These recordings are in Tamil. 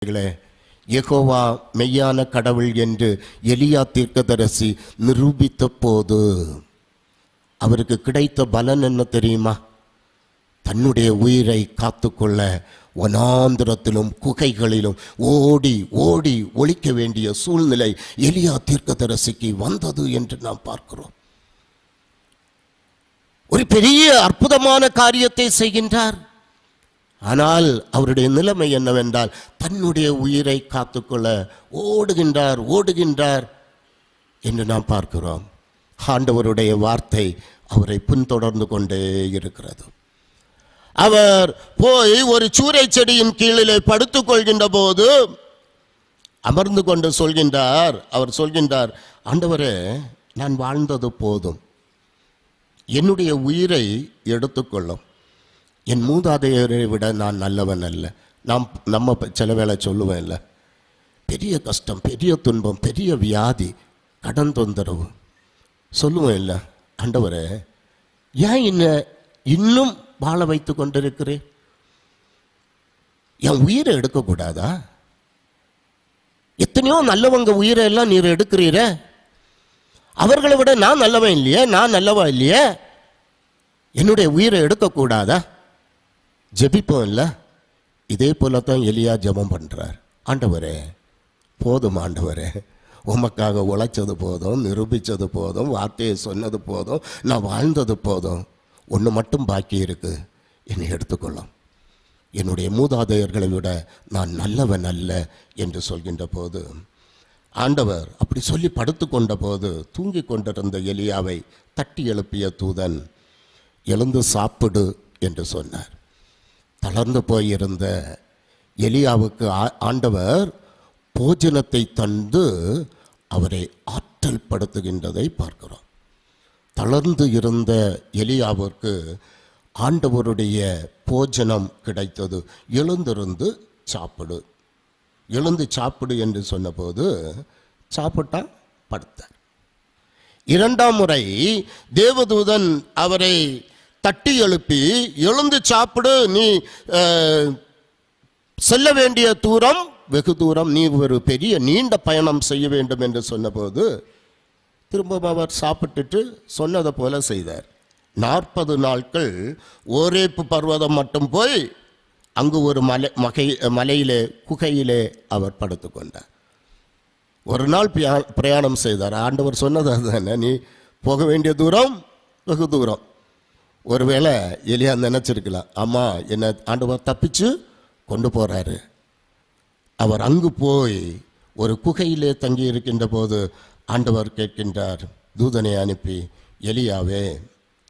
யெகோவா மெய்யான கடவுள் என்று எலியா தீர்க்கதரிசி நிரூபித்த போது அவருக்கு கிடைத்த பலன் என்ன தெரியுமா? தன்னுடைய உயிரை காத்துக்கொள்ள வனாந்திரத்திலும் குகைகளிலும் ஓடி ஓடி ஒழிக்க வேண்டிய சூழ்நிலை எலியா தீர்க்கதரிசிக்கு வந்தது என்று நாம் பார்க்கிறோம். ஒரு பெரிய அற்புதமான காரியத்தை செய்கின்றார். ஆனால் அவருடைய நிலைமை என்னவென்றால் தன்னுடைய உயிரை காத்துக்கொள்ள ஓடுகின்றார் என்று நாம் பார்க்கிறோம். ஆண்டவருடைய வார்த்தை அவரை பின்தொடர்ந்து கொண்டே இருக்கிறது. அவர் போய் ஒரு சூரை செடியின் கீழிலே படுத்துக் கொள்கின்ற போது அமர்ந்து கொண்டு அவர் சொல்கின்றார், ஆண்டவரே, நான் வாழ்ந்தது போதும், என்னுடைய உயிரை எடுத்துக்கொள்ளும். என் மூதாதையரை விட நான் நல்லவன் அல்ல. நம்ம சில வேளை சொல்லுவேன் இல்லை, பெரிய கஷ்டம், பெரிய துன்பம், பெரிய வியாதி, கடன் தொந்தரவு சொல்லுவேன் இல்லை, ஆண்டவரே ஏன் இன்னும் வாழ வைத்து கொண்டிருக்கிறேன்? என் உயிரை எடுக்கக்கூடாதா? எத்தனையோ நல்லவங்க உயிரை எல்லாம் நீர் எடுக்கிறீர, அவர்களை விட நான் நல்லவன் இல்லையே, நான் நல்லவா இல்லையே, என்னுடைய உயிரை எடுக்கக்கூடாதா? ஜெபிப்போம் இல்லை? இதே போல தான் எலியா ஜெபம் பண்ணுறார். ஆண்டவரே போதும், ஆண்டவரே உமக்காக உழைச்சது போதும், நிரூபித்தது போதும், வார்த்தையை சொன்னது போதும், நான் வாழ்ந்தது போதும், ஒன்று மட்டும் பாக்கி இருக்கு, என்னை எடுத்துக்கொள்ளும். என்னுடைய மூதாதையர்களை விட நான் நல்லவன் அல்ல என்று சொல்கின்ற போது ஆண்டவர் அப்படி சொல்லி படுத்து கொண்ட போது தூங்கி கொண்டிருந்த எலியாவை தட்டி எழுப்பிய தூதன், எழுந்து சாப்பிடு என்று சொன்னார். தளர்ந்து போயிருந்த எலியாவுக்கு ஆண்டவர் போஜனத்தை தந்து அவரை ஆற்றல் படுத்துகின்றதை பார்க்கிறோம். தளர்ந்து இருந்த எலியாவிற்கு ஆண்டவருடைய போஜனம் கிடைத்தது. எழுந்து சாப்பிடு என்று சொன்னபோது சாப்பிட்டா படுத்தார். இரண்டாம் முறை தேவதூதன் அவரை தட்டி எழுப்பி, எழுந்து சாப்பிடு, நீ செல்ல வேண்டிய தூரம் வெகு தூரம், நீ ஒரு பெரிய நீண்ட பயணம் செய்ய வேண்டும் என்று சொன்னபோது திரும்ப அவர் சாப்பிட்டுட்டு சொன்னதை போல செய்தார். 40 நாட்கள் ஓரேப்பு பர்வதம் மட்டும் போய் அங்கு ஒரு மலையிலே குகையிலே அவர் படுத்து கொண்டார். ஒரு நாள் பிரயாணம் செய்தார். ஆண்டவர் சொன்னது அதுதானே, நீ போக வேண்டிய தூரம் வெகு தூரம். ஒருவேளை எலியா நினைச்சிருக்கலாம், ஆமா என்னை ஆண்டவர் தப்பிச்சு கொண்டு போறாரு. அவர் அங்கு போய் ஒரு குகையிலே தங்கி இருக்கின்ற போது ஆண்டவர் கேட்கின்றார் தூதனை அனுப்பி, எலியாவே,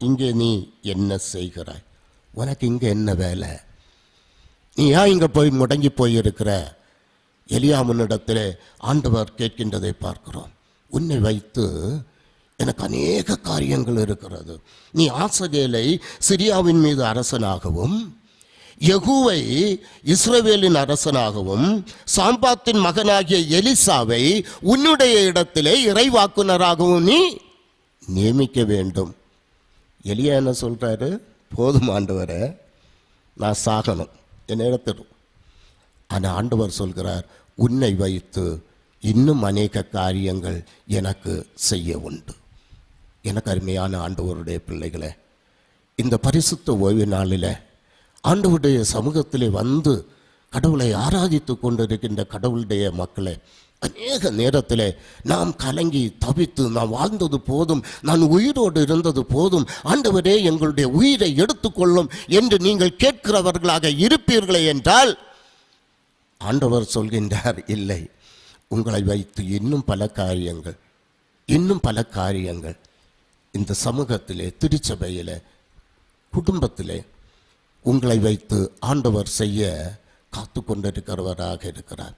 இங்கே நீ என்ன செய்கிறாய்? உனக்கு இங்கே என்ன வேலை? நீ ஏன் இங்கே போய் முடங்கி போயிருக்கிற? எலியா முன்னிடத்தில் ஆண்டவர் கேட்கின்றதை பார்க்கிறோம். உன்னை வைத்து எனக்கு அநேக காரியங்கள் இருக்கிறது. நீ ஆசகேலை சிரியாவின் மீது அரசனாகவும், யெகூவை இஸ்ரவேலின் அரசனாகவும், சாம்பாத்தின் மகனாகிய எலிசாவை உன்னுடைய இடத்திலே இறைவாக்குனராகவும் நீ நியமிக்க வேண்டும். எலியா என்ன சொல்றாரு? போதும் ஆண்டவரே, நான் சாகணும், என்னை எடுத்துடும். ஆனால் ஆண்டவர் சொல்கிறார், உன்னை வைத்து இன்னும் அநேக காரியங்கள் எனக்கு செய்ய உண்டு. எனக்கு அருமையான ஆண்டவருடைய பிள்ளைகளே, இந்த பரிசுத்த ஓய்வு நாளில் ஆண்டவருடைய சமூகத்திலே வந்து கடவுளை ஆராதித்து கொண்டிருக்கின்ற கடவுளுடைய மக்களே, அநேக நேரத்தில் நாம் கலங்கி தவித்து, நான் வாழ்ந்தது போதும், நான் உயிரோடு இருந்தது போதும், ஆண்டவரே எங்களுடைய உயிரை எடுத்துக்கொள்ளும் என்று நீங்கள் கேட்கிறவர்களாக இருப்பீர்களே என்றால் ஆண்டவர் சொல்கின்றார், இல்லை, உங்களை வைத்து இன்னும் பல காரியங்கள் இந்த சமூகத்திலே, திருச்சபையிலே, குடும்பத்திலே உங்களை வைத்து ஆண்டவர் செய்ய காத்து கொண்டிருக்கிறவராக இருக்கிறார்.